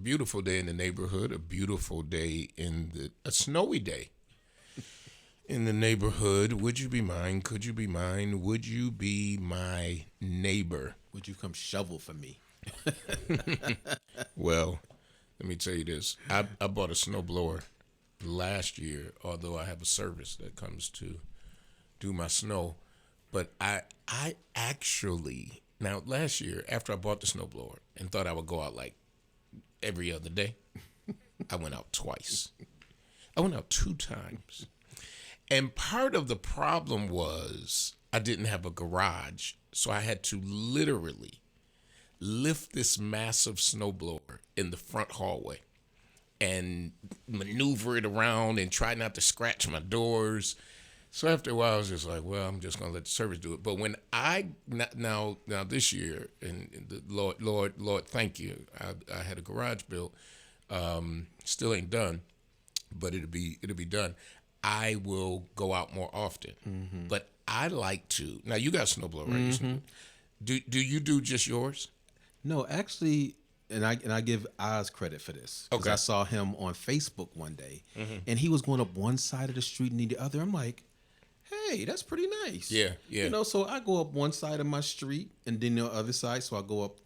beautiful day in the neighborhood, a beautiful day a snowy day in the neighborhood. Would you be mine? Could you be mine? Would you be my neighbor? Would you come shovel for me? Well, let me tell you this. I bought a snowblower last year, although I have a service that comes to do my snow. But I actually, now last year, after I bought the snowblower and thought I would go out like every other day, I went out twice. I went out 2 times. And part of the problem was I didn't have a garage, so I had to literally lift this massive snowblower in the front hallway and maneuver it around and try not to scratch my doors. So after a while, I was just like, well, I'm just going to let the service do it. But when now this year, and the Lord, thank you, I had a garage built, still ain't done, but it'll be done. I will go out more often. Mm-hmm. But I like to, now you got a snowblower, right? Mm-hmm. Do you do just yours? No, actually, and I give Oz credit for this. Because I saw him on Facebook one day, and he was going up one side of the street and the other. I'm like, hey, that's pretty nice. Yeah. You know, so I go up one side of my street and then the other side. So I go up,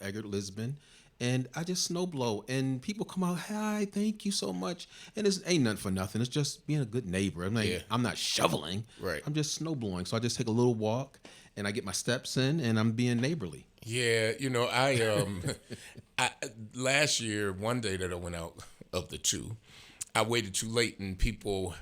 Eggert, Lisbon, and I just snow blow. And people come out, hi, thank you so much. And it ain't nothing for nothing. It's just being a good neighbor. I'm not shoveling. Right. I'm just snow blowing. So I just take a little walk and I get my steps in and I'm being neighborly. Yeah, I last year, one day that I went out of the 2, I waited too late and people,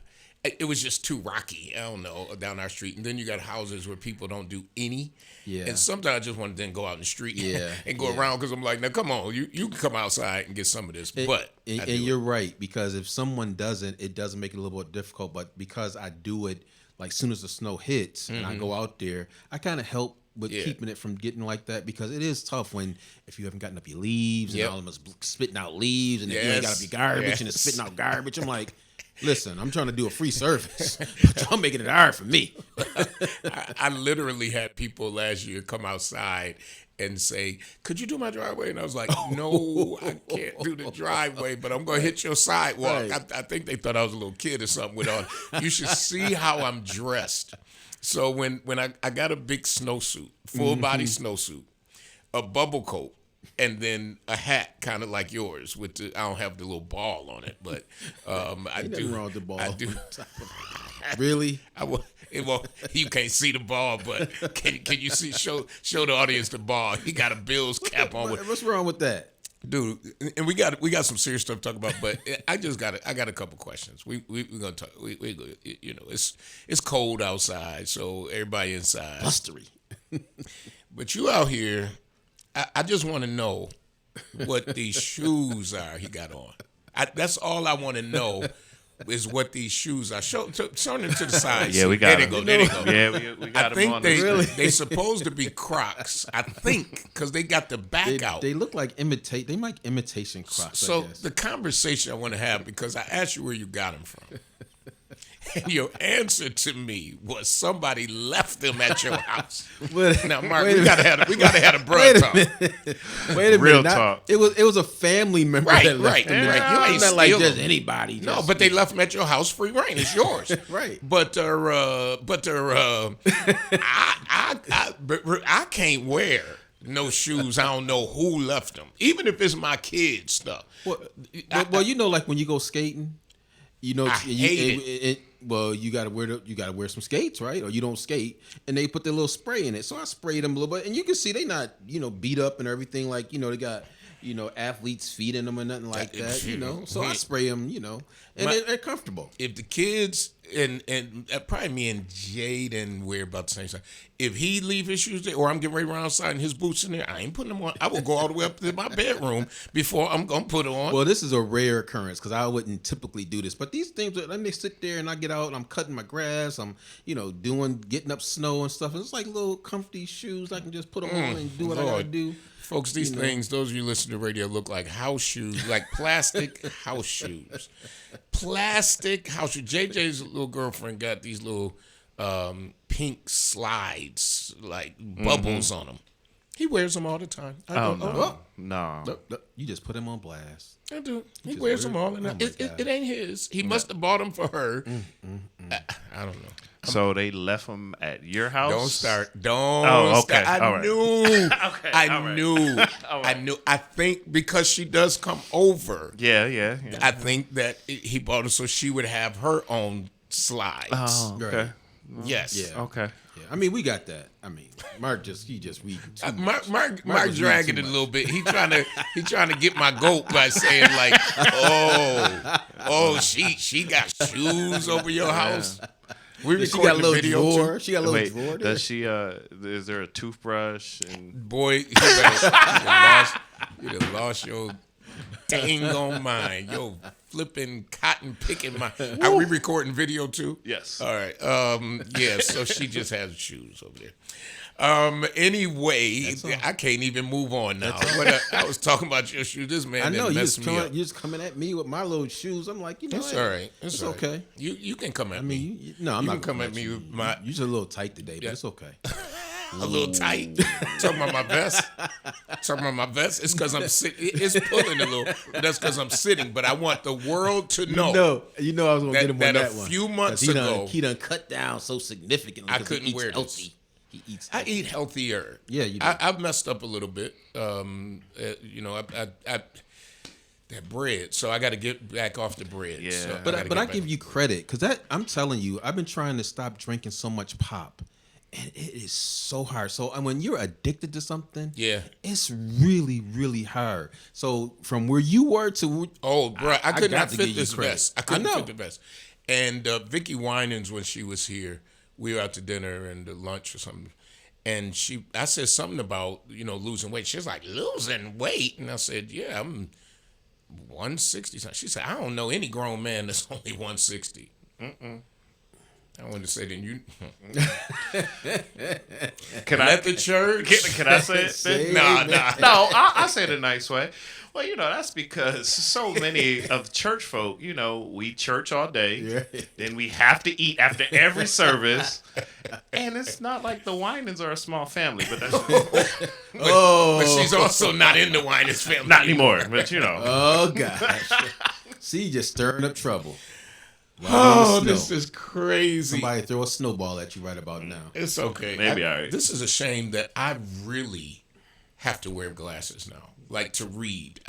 it was just too rocky. I don't know, down our street. And then you got houses where people don't do any. Yeah. And sometimes I just want to then go out in the street and go around because I'm like, now come on, you can come outside and get some of this. But you're right, because if someone doesn't, it doesn't make it a little bit difficult. But because I do it, like soon as the snow hits and I go out there, I kind of help with keeping it from getting like that, because it is tough if you haven't gotten up your leaves and all of them is spitting out leaves and if you ain't got up your garbage and it's spitting out garbage. I'm like, listen, I'm trying to do a free service, but y'all making it hard for me. I literally had people last year come outside and say, could you do my driveway? And I was like, no, I can't do the driveway, but I'm going to hit your sidewalk. Right. I think they thought I was a little kid or something with on. You should see how I'm dressed. So when I got a big snowsuit, full body snowsuit, a bubble coat, and then a hat kind of like yours with I don't have the little ball on it, but I do. Nothing wrong with the ball. I do. Really? You can't see the ball, but can you see? Show the audience the ball. He got a Bills cap on. What's wrong with that? Dude, and we got some serious stuff to talk about, but I got a couple questions. We're gonna talk. It's cold outside, so everybody inside. Blustery. But you out here, I just want to know what these shoes are he got on. That's all I want to know is what these shoes are. Show them to the side. Yeah, we got them. There they go. Yeah, we got them on. They're supposed to be Crocs, I think, because they got the back out. They look like They make imitation Crocs. So the conversation I want to have, because I asked you where you got them from. And your answer to me was somebody left them at your house. Now, Mark, we gotta have a bruh talk. Wait a minute, real talk. It was a family member that left them. Right. You ain't not like steal just them. anybody. No, but they left them at your house free reign. It's yours. Right. But I can't wear no shoes. I don't know who left them, even if it's my kids' stuff. Well, like when you go skating, I hate it. Well, you gotta wear some skates, right? Or you don't skate, and they put their little spray in it. So I sprayed them a little bit, and you can see they not beat up and everything. Like they got athletes' feet in them or nothing like that. So I spray them, and they're comfortable. If the kids and probably me and Jaden wear about the same size. If he leave his shoes there, or I'm getting ready to run outside and his boots in there, I ain't putting them on. I will go all the way up to my bedroom before I'm gonna put them on. Well, this is a rare occurrence because I wouldn't typically do this. But these things, let me sit there and I get out and I'm cutting my grass. I'm getting up snow and stuff. And it's like little comfy shoes. I can just put them on and do what I gotta do. Folks, these things, those of you listening to radio, look like house shoes, like plastic house shoes. Plastic house shoes. JJ's little girlfriend got these little pink slides, like bubbles on them. He wears them all the time. No. You just put him on blast. I do. He wears them all, and it ain't his. He must have bought them for her. I don't know. So they left him at your house? Don't start. Don't. Oh, okay. Start. All right. Okay. I knew. All right. I knew. I think because she does come over. Yeah. I think that he bought her so she would have her own slides. Oh, okay. Right. Yes. Yeah. Okay. Yeah. I mean, we got that. I mean, Mark reading too much. Mark was dragging reading it too a little bit. He trying to get my goat by saying like, she got shoes over your house. We She got a recording the little video drawer. too. She got a little Wait, drawer there. does she? Is there a toothbrush? And Boy, you done lost your dang on mind. Yo, flipping cotton picking mind. Are we recording video too? yes. All right. Yeah, so she just has shoes over there. Anyway, I can't even move on now. But I was talking about your shoes. This man I know done you messed me up. just coming at me with my little shoes. I'm like, It's hey, all right. It's all right. okay. You can come at I me. mean, no, I'm You not can come gonna at me you. with my- You're just a little tight today, but it's okay. A little tight. Talking about my vest. Talking about my vest. It's because I'm sitting. It's pulling a little. That's because I'm sitting. But I want the world to know. You know, I was gonna that- get him that on a that one. few 'Cause months he ago- he done cut down so significantly. I 'cause couldn't he eats wear healthy. this. He eats. I Healthy. eat healthier. Yeah, you do. I've messed up a little bit. That bread. So I got to get back off the bread. Yeah. So But gotta I get give back. you credit because that I'm telling you, I've been trying to stop drinking so much pop, and it is so hard. So and when you're addicted to something, Yeah. it's really really hard. So from where you were to Oh, bro, I could got not to fit give you this credit. vest. I couldn't I know. fit the vest. And Vicky Winans, when she was here, we were out to dinner and to lunch or something. And I said something about, losing weight. She was like, losing weight? And I said, yeah, I'm 160. She said, I don't know any grown man that's only 160. I wanted to say, then you Can let the church. Can I say it? Say Nah. No, I say it a nice way. Well, that's because so many of church folk, we church all day. Yeah. Then we have to eat after every service. And it's not like the Winans are a small family, but that's But she's also not in the Winans family. not anymore. But Oh gosh, see, you just stirring up trouble. Oh, Lying in the this snow. is crazy. Somebody throw a snowball at you right about now. It's okay. Maybe all right. This is a shame that I really have to wear glasses now, like to read.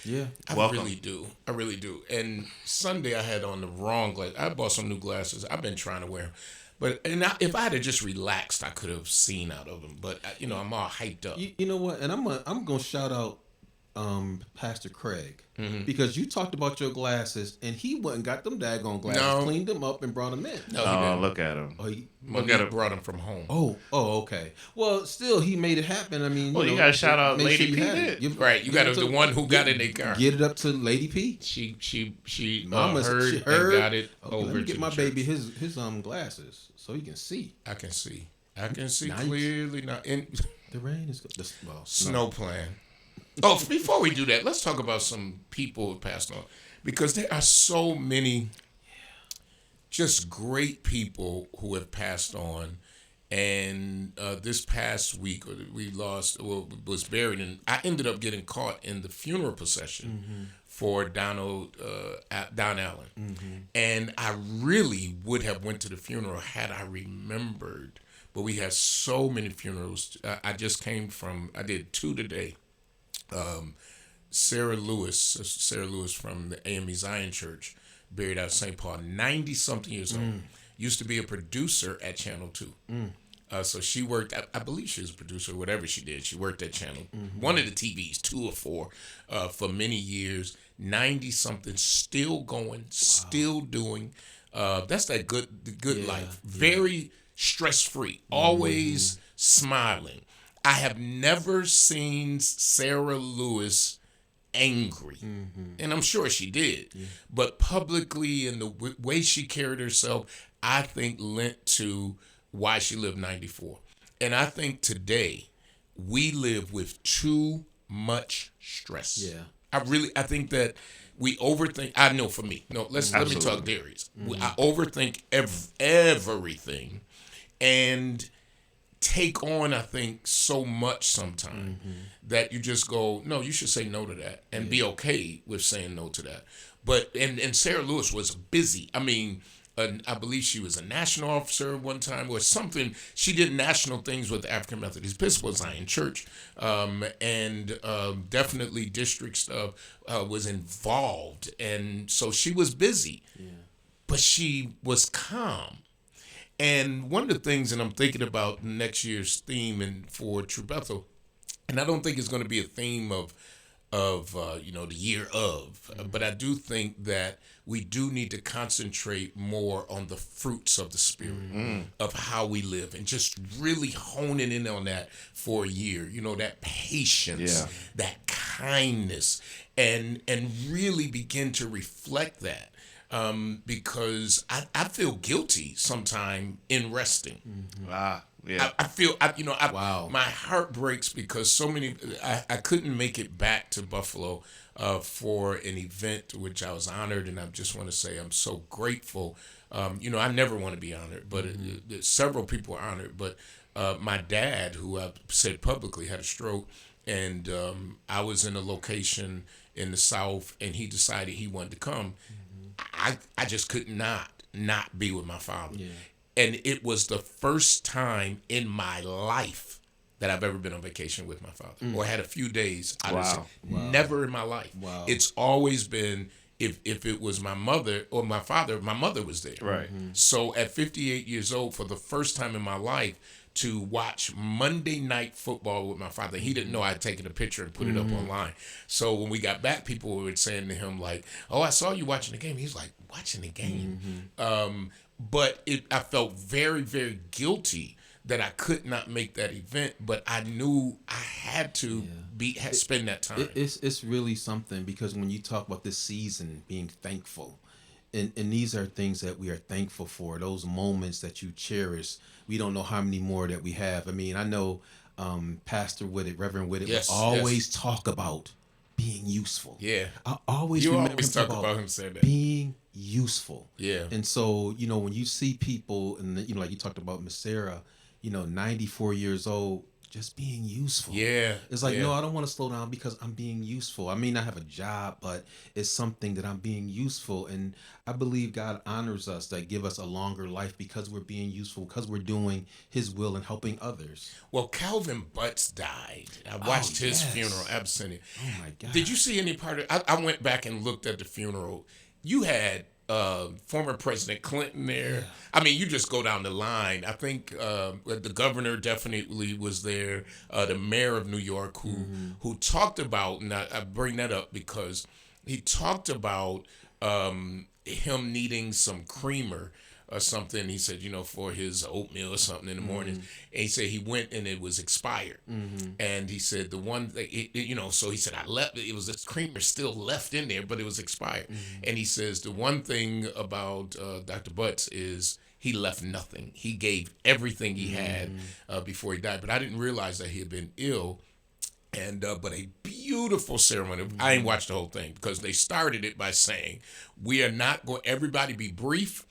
Yeah. I Welcome. really do. I really do. And Sunday I had on the wrong glasses. I bought some new glasses. I've been trying to wear them. But if I had just relaxed, I could have seen out of them. But I'm all hyped up. You know what? And I'm gonna shout out Pastor Craig because you talked about your glasses and he went and got them daggone glasses, No. cleaned them up and brought them in. No, he Oh, didn't. look at him. Oh, Monique brought them from home. okay. Well, still, he made it happen. I mean, Well, you gotta shout out make Lady you P had it. did. Right, you got get it the to- one who got in their car. Get it up to Lady P. She Mama heard, she heard and got it Okay, over let me to get the my church. baby his glasses so he can see. I can see. I can see Nice. clearly now. In The rain is well, snow plan. Oh, before we do that, let's talk about some people who passed on, because there are so many just great people who have passed on. And this past week, we was buried, and I ended up getting caught in the funeral procession for Don Allen. And I really would have went to the funeral had I remembered. But we had so many funerals. I did 2 today. Sarah Lewis from the AME Zion Church, buried out of St. Paul, 90-something years old. Used to be a producer at Channel 2. So she worked, I believe she was a producer, whatever she did. She worked at Channel, one of the TVs, 2 or 4, for many years. 90-something, still going, still doing. That's that good life. Very stress-free, always smiling. I have never seen Sarah Lewis angry, and I'm sure she did, but publicly and the way she carried herself, I think lent to why she lived 94. And I think today we live with too much stress. Yeah. I think that we overthink. I know for me. No, let me talk Darius. I overthink everything, and take on, I think, so much sometimes that you just go, no, you should say no to that and be okay with saying no to that. But and Sarah Lewis was busy. I mean, I believe she was a national officer at one time or something. She did national things with the African Methodist Episcopal Zion Church, and definitely district stuff was involved. And so she was busy, but she was calm. And one of the things that I'm thinking about next year's theme and for True Bethel, and I don't think it's going to be a theme of the year of, but I do think that we do need to concentrate more on the fruits of the Spirit of how we live, and just really honing in on that for a year. That patience, that kindness, and really begin to reflect that. Because I feel guilty sometimes in resting. Yeah. I feel, Wow. my heart breaks because so many, I couldn't make it back to Buffalo for an event which I was honored, and I just want to say I'm so grateful. I never want to be honored, but several people are honored. But my dad, who I've said publicly, had a stroke, and I was in a location in the South, and he decided he wanted to come. I just could not be with my father. Yeah. And it was the first time in my life that I've ever been on vacation with my father or had a few days. Never in my life. Wow. It's always been, if it was my mother or my father, my mother was there. Right. So at 58 years old, for the first time in my life, to watch Monday Night Football with my father. He didn't know I'd taken a picture and put it up online. So when we got back, people were saying to him like, "Oh, I saw you watching the game." He's like, "Watching the game?" But I felt very, very guilty that I could not make that event, but I knew I had to spend that time. It's really something, because when you talk about this season, being thankful, and these are things that we are thankful for, those moments that you cherish. We don't know how many more that we have. I mean, I know Pastor Whitted, Reverend Whitted, Yes, will always talk about being useful. Yeah. I always You remember always talk about him saying that. being useful. Yeah. And so, when you see people, and like you talked about Miss Sarah, 94 years old, just being useful. Yeah. It's like, yeah. no, I don't want to slow down because I'm being useful. I may not have a job, but it's something that I'm being useful. And I believe God honors us, that give us a longer life because we're being useful, because we're doing his will and helping others. Well, Calvin Butts died. I watched his funeral. Absolutely. Oh my God. Did you see any part of? I went back and looked at the funeral. You had former President Clinton there. Yeah. I mean, you just go down the line. I think the governor definitely was there. The mayor of New York, who talked about, and I bring that up because he talked about him needing some creamer or something. He said, for his oatmeal or something in the morning. And he said he went and it was expired. And he said the one thing, so he said, I left, it was this creamer still left in there, but it was expired. And he says the one thing about Dr. Butts is he left nothing. He gave everything he had before he died. But I didn't realize that he had been ill. And but a beautiful ceremony. I ain't watched the whole thing because they started it by saying, we are not going, everybody be brief.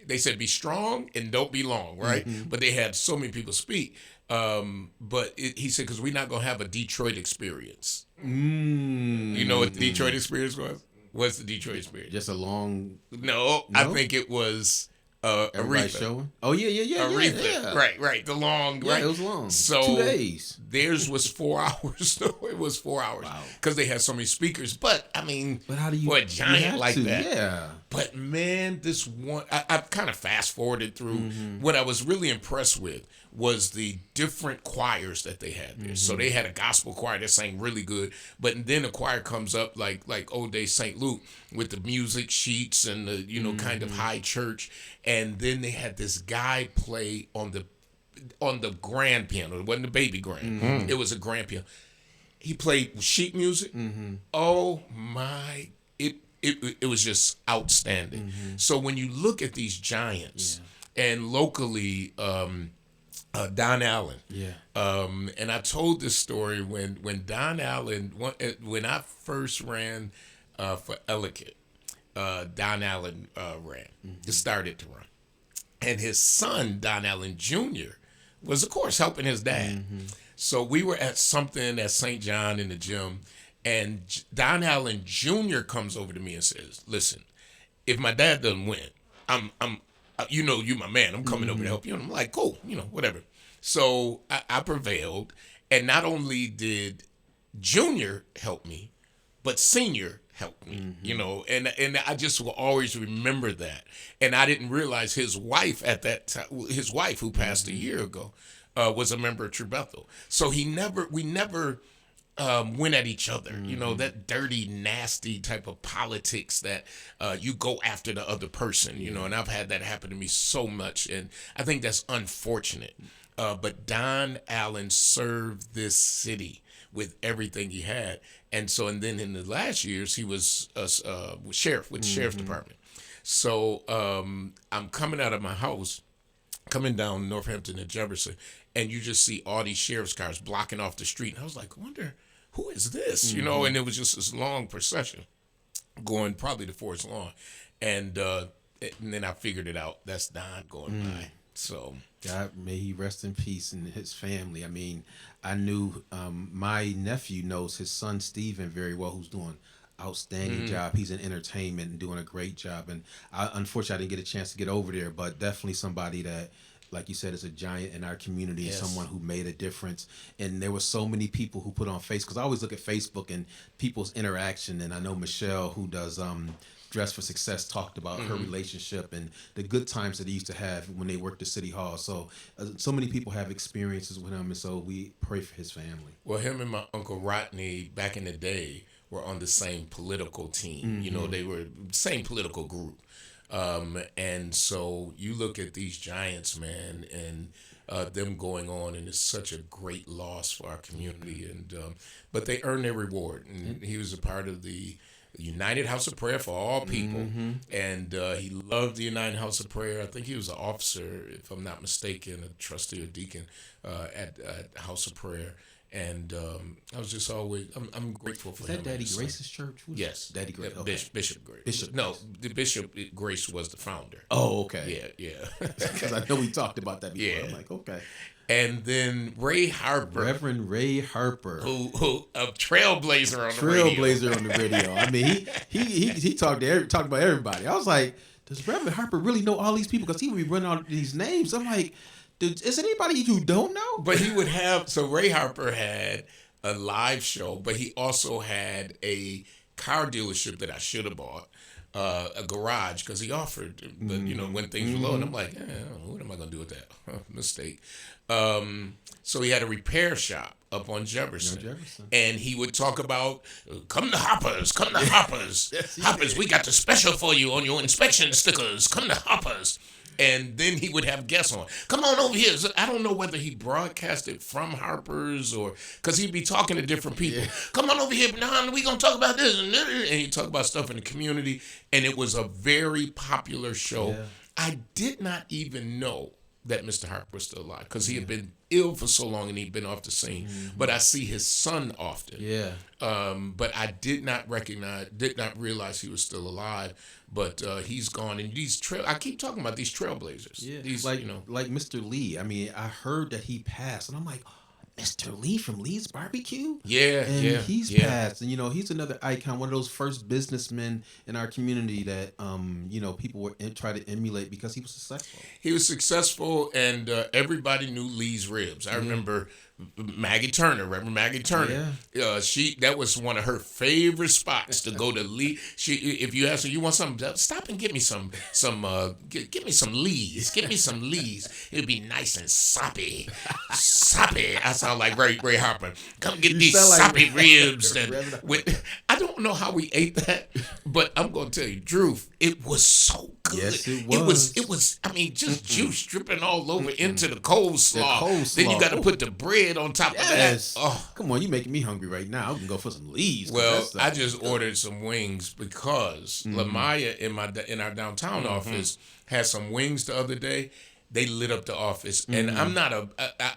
They said be strong and don't be long, right? But they had so many people speak. But he said, because we're not going to have a Detroit experience. You know what the Detroit experience was? What's the Detroit experience? Just a long... No, I think it was Aretha. Showing? Oh, yeah. Aretha. Yeah. Right. The long, Yeah, right? it was long. So 2 days. Theirs was 4 hours. No, it was 4 hours. Wow. Because they had so many speakers. But, I mean, But how do you... for a giant like that. Yeah. But, man, this one... I kind of fast-forwarded through. What I was really impressed with was the different choirs that they had there. So they had a gospel choir that sang really good. But then a choir comes up like Old Day St. Luke with the music sheets and the, kind of high church. And then they had this guy play on the grand piano. It wasn't a baby grand. It was a grand piano. He played sheet music. Oh my! It was just outstanding. So when you look at these giants, and locally, Don Allen. Yeah. And I told this story when Don Allen, when I first ran for Ellicott, Don Allen ran. Started to run. And his son, Don Allen Jr., was, of course, helping his dad. So we were at something at St. John in the gym, and Don Allen Jr. comes over to me and says, "Listen, if my dad doesn't win, I'm you know, you my man. I'm coming over to help you." And I'm like, "Cool, you know, whatever." So I prevailed, and not only did Junior help me, but Senior helped me, you know, and I just will always remember that. And I didn't realize his wife at that time, his wife who passed a year ago, was a member of True Bethel. So we never went at each other, you know, that dirty, nasty type of politics that you go after the other person, you know, and I've had that happen to me so much. And I think that's unfortunate. But Don Allen served this city with everything he had. And so, and then in the last years, he was sheriff with the sheriff's department. So I'm coming out of my house, coming down Northampton and Jefferson, and you just see all these sheriff's cars blocking off the street. And I was like, I wonder, who is this? You know, and it was just this long procession going probably to Forest Lawn. And then I figured it out. That's Don going by. So God, may he rest in peace and his family. I mean, I knew my nephew knows his son Steven very well, who's doing outstanding job. He's in entertainment and doing a great job. And unfortunately, I didn't get a chance to get over there, but definitely somebody that, like you said, is a giant in our community, and someone who made a difference. And there were so many people who put on Facebook, because I always look at Facebook and people's interaction. And I know Michelle, who does Dress for Success, talked about her relationship and the good times that they used to have when they worked at City Hall. So so many people have experiences with him, and so we pray for his family. Well, him and my Uncle Rodney back in the day were on the same political team. You know, they were same political group. And so you look at these giants, man, and them going on, and it's such a great loss for our community. And but they earned their reward, and he was a part of the United House of Prayer for all people, and he loved the United House of Prayer. I think he was an officer, if I'm not mistaken, a trustee or deacon at House of Prayer. And I was just always, I'm grateful for him. Is that Daddy Grace's church? Yes. Daddy Grace. Okay. Bishop Grace. Bishop No, the Bishop Grace was the founder. Oh, okay. Yeah. Because I know we talked about that before. Yeah. I'm like, okay. And then Ray Harper. Reverend Ray Harper. Who a trailblazer on the radio. Trailblazer on the radio. I mean, he talked about everybody. I was like, does Reverend Harper really know all these people? Because he would be running all these names. I'm like, is there anybody you don't know? But he would have, so Ray Harper had a live show, but he also had a car dealership that I should have bought, a garage, because he offered, but you know, when things were low, and I'm like, what am I going to do with that? Mistake. So he had a repair shop up on Jefferson. And he would talk about, come to Hoppers. Yes, Hoppers, we got the special for you on your inspection stickers. Come to Hoppers. And then he would have guests on. Come on over here. So I don't know whether he broadcasted from Harper's or because he'd be talking to different people. Yeah. Come on over here. Now we're going to talk about this. And he'd talk about stuff in the community. And it was a very popular show. Yeah. I did not even know that Mr. Harper was still alive because he had been ill for so long and he'd been off the scene. But I see his son often. Yeah. But I did not realize he was still alive. But he's gone, and I keep talking about these trailblazers. Yeah. These, like Mr. Lee. I mean, I heard that he passed, and I'm like, Mr. Lee from Lee's Barbecue? Yeah, and he's passed. And, he's another icon, one of those first businessmen in our community that, people would try to emulate because he was successful. He was successful, and everybody knew Lee's Ribs. I remember Maggie Turner, Reverend Maggie Turner. Yeah. That was one of her favorite spots to go to Lee. If you ask her, you want something, stop and get me some get me some Lees. Get me some Lees. It'd be nice and soppy. Soppy. I sound like Ray Harper. Come get these soppy ribs. I don't know how we ate that, but I'm going to tell you, Drew, it was so good. Yes, it was. It was, I mean, just juice dripping all over into the coleslaw. Then you got to put the bread on top of that. Oh. Come on, you making me hungry right now. I can go for some Lees. Well, I just ordered some wings because Lamaya in our downtown office had some wings the other day. They lit up the office, and I'm not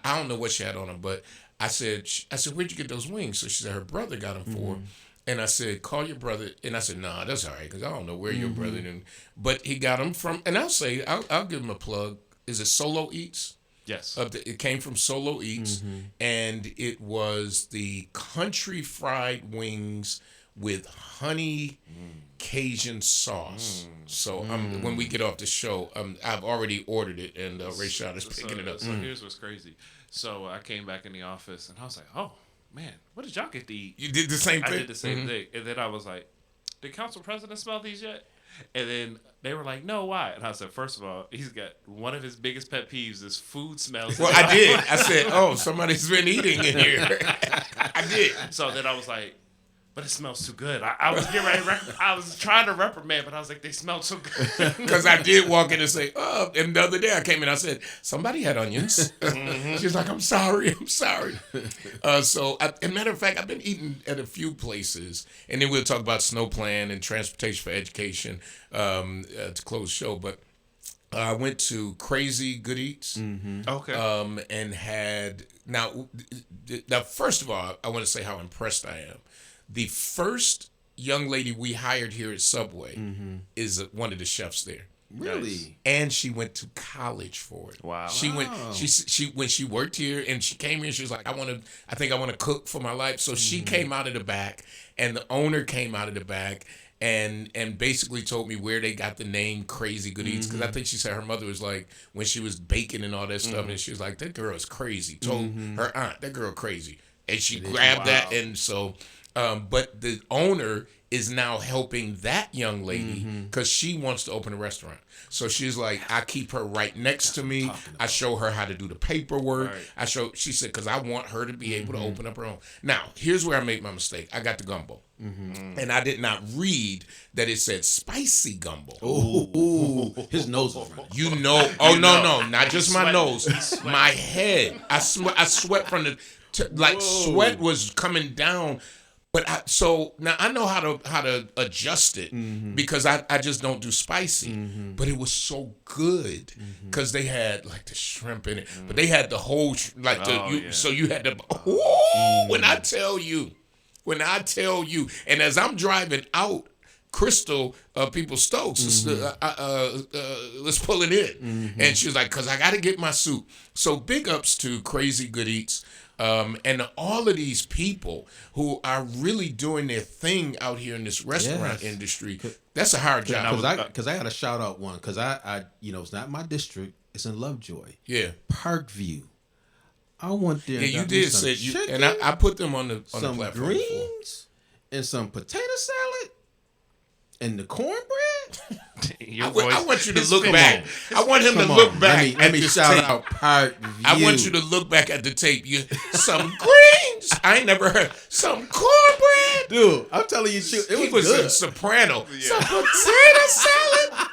I don't know what she had on them, but I said, where'd you get those wings? So she said her brother got them for her. And I said, call your brother. And I said, nah, that's all right, because I don't know where your brother did. But he got them from, and I'll give him a plug. Is it Solo Eats? Yes. It came from Solo Eats, and it was the country fried wings with honey Cajun sauce. So when we get off the show, I've already ordered it, and Rayshad is picking it up. So here's what's crazy. So I came back in the office, and I was like, oh, man, what did y'all get to eat? You did the same thing? I did the same thing. And then I was like, did council president smell these yet? And then they were like, no, why? And I said, first of all, he's got one of his biggest pet peeves is food smells. Well, I did. I said, oh, somebody's been eating in here. I did. So then I was like, but it smells too good. I was getting ready. I was trying to reprimand, but I was like, they smell so good. Because I did walk in and say, oh, and the other day I came in, I said, somebody had onions. She's like, I'm sorry. As a matter of fact, I've been eating at a few places, and then we'll talk about snow plan and transportation for education to close the show. But I went to Crazy Good Eats. Okay. And had, now, first of all, I want to say how impressed I am. The first young lady we hired here at Subway is one of the chefs there. Really? And she went to college for it. Wow. She went. She when she worked here and she came here. She was like, I think I want to cook for my life. So she came out of the back, and the owner came out of the back. And basically told me where they got the name Crazy Good Eats, because I think she said her mother was like, when she was baking and all that stuff, and she was like, that girl is crazy. Told her aunt, that girl crazy. And she grabbed that, and so, but the owner is now helping that young lady because she wants to open a restaurant. So she's like, I keep her right next to me. I show her how to do the paperwork. Right. She said, because I want her to be able to open up her own. Now, here's where I made my mistake. I got the gumbo. And I did not read that it said spicy gumbo. Ooh, his nose was running. You know, no, not just my nose, my head. I sweat from the, sweat was coming down. But so now I know how to adjust it because I just don't do spicy. But it was so good because they had like the shrimp in it, but they had the whole so you had to. When I tell you, and as I'm driving out, Crystal, People's Stokes, let's pull it in, and she was like, "Cause I got to get my soup." So big ups to Crazy Good Eats. And all of these people who are really doing their thing out here in this restaurant industry, that's a hard job. Because I got to shout out one, because I it's not my district, it's in Lovejoy. Yeah. Parkview. I went there. Yeah, you did say and I put them on the some platform. Greens and some potato salad and the cornbread. I want you to look back. I want him to look back. Let me shout out Parkview. I want you to look back at the tape. Some greens. I ain't never heard some cornbread. Dude, I'm telling you, it was good. A soprano. Yeah. Some potato salad.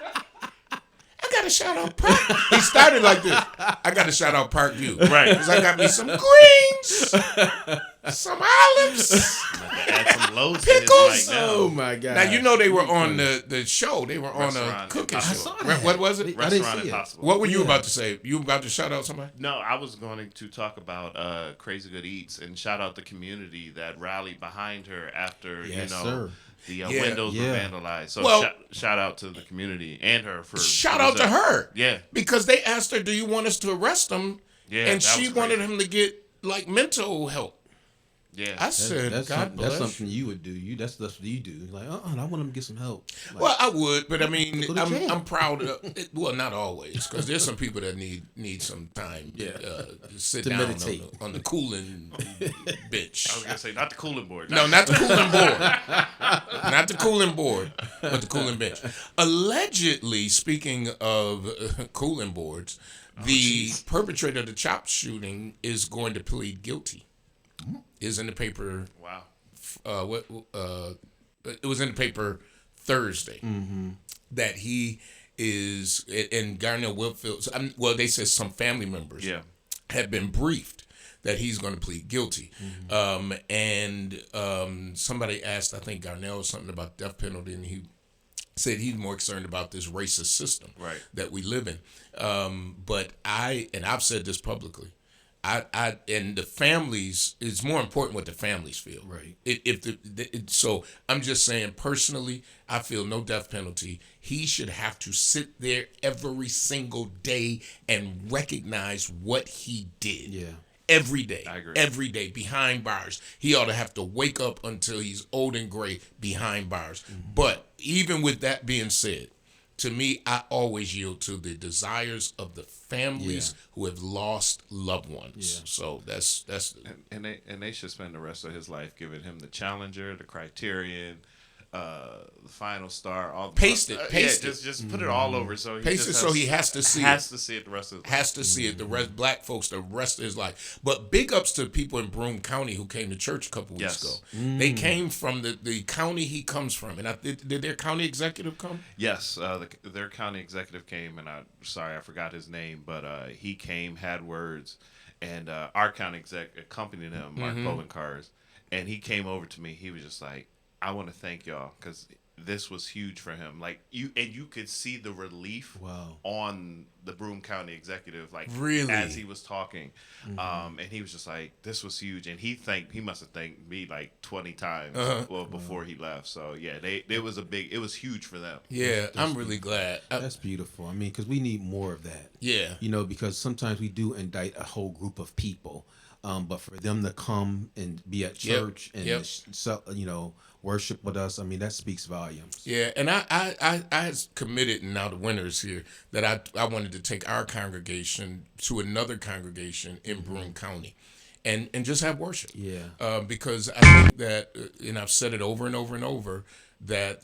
I got to shout out Park. He started like this. I got to shout out Parkview. Right. Because I got me some greens, some olives, add some loads pickles. Oh my God! Now you know they were on the show. They were on a cooking show. I saw that. What was it? Restaurant Impossible. What were you about to say? You about to shout out somebody? No, I was going to talk about Crazy Good Eats and shout out the community that rallied behind her after sir. The windows were vandalized. So shout out to the community and her for shout out to her. Yeah, because they asked her, "Do you want us to arrest him?" Yeah, and she wanted him to get like mental help. Yeah, I said, that's something you would do. That's what you do. Like, I want him to get some help. Like, well, I would, but I mean, I'm proud of it. Well, not always, because there's some people that need some time to sit to down meditate on the cooling bench. I was gonna say not the cooling board. No, not the cooling board. Not the cooling board, but the cooling bench. Allegedly, speaking of cooling boards, the perpetrator of the chop shooting is going to plead guilty. Is in the paper. Wow. It was in the paper Thursday that he is, and Garnell Whitfield. Well, they said some family members had been briefed that he's going to plead guilty. And somebody asked, I think Garnell, something about death penalty, and he said he's more concerned about this racist system that we live in. But I've said this publicly. I and the families, it's more important what the families feel. Right. So I'm just saying personally, I feel no death penalty. He should have to sit there every single day and recognize what he did. Yeah. Every day. I agree. Every day behind bars. He ought to have to wake up until he's old and gray behind bars. But even with that being said, to me, I always yield to the desires of the families who have lost loved ones. Yeah. So that's And they should spend the rest of his life giving him the Challenger, the Criterion, the Final Star, all the Paste it. just put it all over. So he Paste it just so he has to see has it. to see it the rest of his life. Has to see it. The rest, black folks, the rest of his life. But big ups to people in Broome County who came to church a couple weeks Yes. ago. They came from the county he comes from, and did their county executive come? Yes, their county executive came, and I forgot his name, but he came, had words, and our county exec accompanied him, Mark Polencars, and he came over to me. He was just like, "I want to thank y'all because this was huge for him." Like you could see the relief Wow. on the Broome County executive, like Really? as he was talking, and he was just like, "This was huge," and he must have thanked me like 20 times before he left. So yeah, it was huge for them. Yeah, I'm really glad. That's beautiful. I mean, because we need more of that. Yeah. You know, because sometimes we do indict a whole group of people, but for them to come and be at church and worship with us, I mean, that speaks volumes. Yeah, and I has committed, and now the winners here, that I wanted to take our congregation to another congregation in Broome County, and just have worship. Yeah. Because I think that, and I've said it over and over and over, that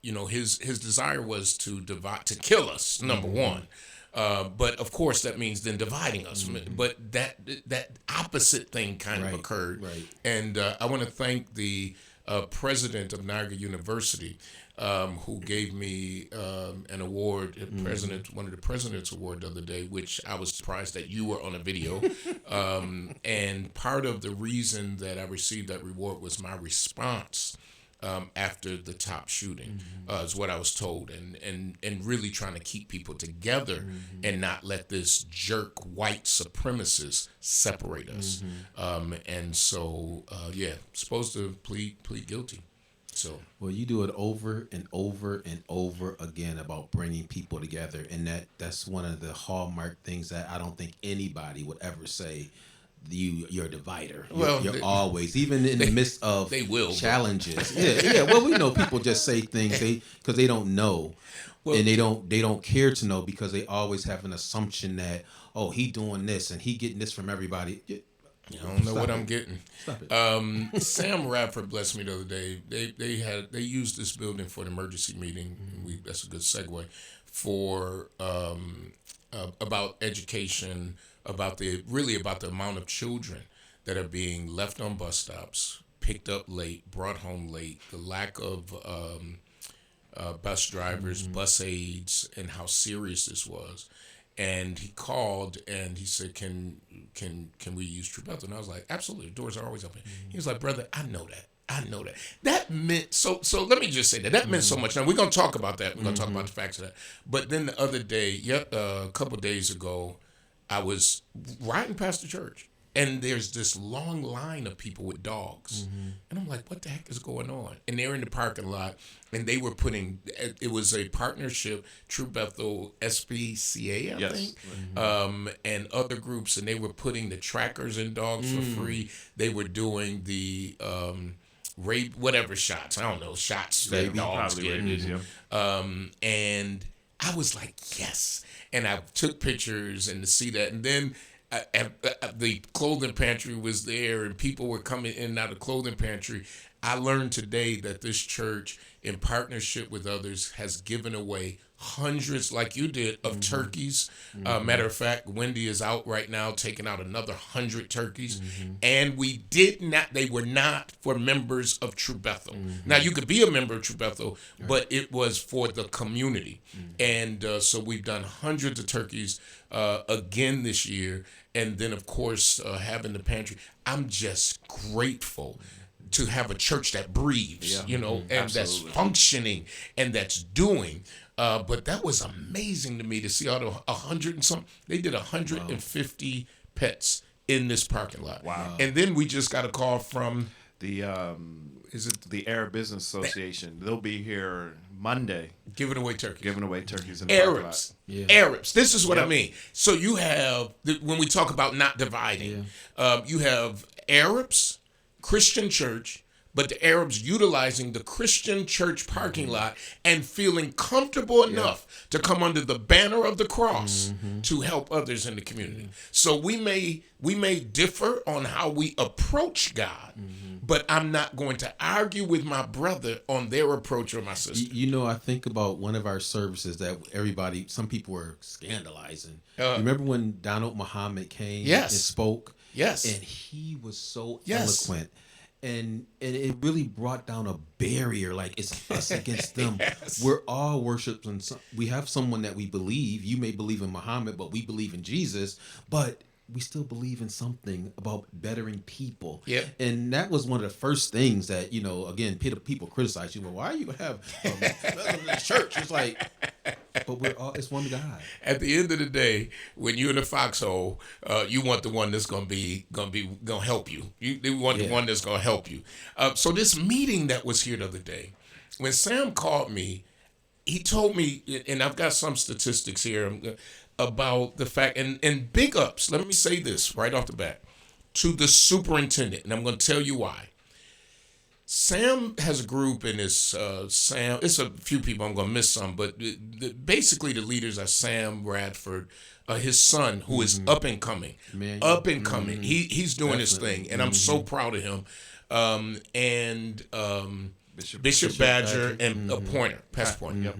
his desire was to divide, to kill us. Number one. But of course that means then dividing us. But that opposite thing kind of occurred. Right. And I want to thank the president of Niagara University, who gave me an award, one of the President's Award the other day, which I was surprised that you were on a video. And part of the reason that I received that reward was my response after the top shooting, is what I was told, and really trying to keep people together and not let this jerk white supremacist separate us. And so, supposed to plead guilty. So Well, you do it over and over and over again about bringing people together, and that's one of the hallmark things that I don't think anybody would ever say. You're a divider. You're always, even in the midst of challenges. Yeah. Well, we know people just say things because they don't know, and they don't care to know because they always have an assumption that he doing this and he getting this from everybody. I don't know what I'm getting. Stop it. Sam Radford blessed me the other day. They used this building for an emergency meeting. That's a good segue for about education, about the amount of children that are being left on bus stops, picked up late, brought home late, the lack of bus drivers, bus aides, and how serious this was. And he called and he said, "Can we use True Bethel?" And I was like, "Absolutely, the doors are always open." He was like, "Brother, I know that. That meant so. Let me just say that meant so much. Now we're gonna talk about that. We're gonna talk about the facts of that. But then the other day, a couple of days ago, I was riding past the church, and there's this long line of people with dogs, and I'm like, "What the heck is going on?" And they're in the parking lot, and they were putting. It was a partnership, True Bethel, SPCA, I think, and other groups, and they were putting the trackers in dogs for free. They were doing the rape, whatever shots. I don't know, shots that dogs get. And I was like, yes. And I took pictures and to see that. And then the clothing pantry was there and people were coming in and out of the clothing pantry. I learned today that this church, in partnership with others, has given away hundreds, like you did, of turkeys. Matter of fact, Wendy is out right now taking out another 100 turkeys. And they were not for members of True Bethel. Now, you could be a member of True Bethel, but it was for the community. And so we've done hundreds of turkeys again this year. And then, of course, having the pantry. I'm just grateful to have a church that breathes, and that's functioning and that's doing. But that was amazing to me to see all the 100 and some. They did 150 pets in this parking lot. Wow. And then we just got a call from The is it the Arab Business Association? They'll be here Monday Giving Away Turkey. giving away turkeys in the parking lot. Arabs. Arabs. This is what I mean. So you have, when we talk about not dividing, you have Arabs, Christian church, but the Arabs utilizing the Christian church parking lot and feeling comfortable enough to come under the banner of the cross to help others in the community. So we may differ on how we approach God, but I'm not going to argue with my brother on their approach or my sister. You know, I think about one of our services that some people were scandalizing. Remember when Donald Muhammad came and spoke? Yes. And he was so eloquent. And it really brought down a barrier, like it's us against them. We're all worshiping. We have someone that we believe. You may believe in Muhammad, but we believe in Jesus. But we still believe in something about bettering people. Yeah. And that was one of the first things that, again, people criticize you. Well, why are you going to have Muslims in the church? It's like, but it's one God. At the end of the day, when you're in a foxhole, you want the one that's gonna help you. You want the one that's gonna help you. So this meeting that was here the other day, when Sam called me, he told me, and I've got some statistics here about the fact, and big ups. Let me say this right off the bat to the superintendent, and I'm going to tell you why. Sam has a group, and it's a few people. I'm going to miss some, but basically the leaders are Sam Radford, his son, who is up and coming. He's doing his thing, and I'm so proud of him. And Bishop Badger and Pointer, Pastor Pointer. Yep.